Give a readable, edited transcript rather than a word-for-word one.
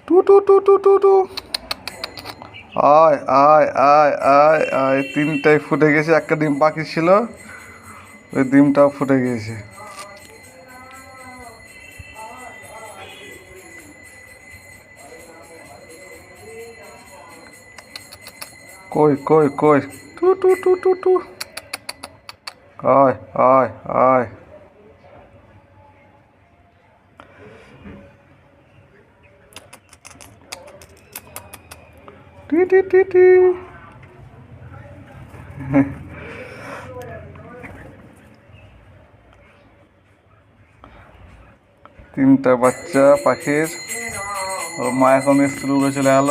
Two টু টু টু টু টু। আয় আয় আয় আয় আয়, তিনটাই ফুটে গেছে, একটা ডিম বাকি ছিল, ওই ডিমটাও ফুটে গিয়েছে। কই কই কই, টু টু টু টু টু। আয় আয় আয়। টি টি টি টি। তিনটা বাচ্চা পাখির, ওর মা এখন স্কুলে চলে গেল।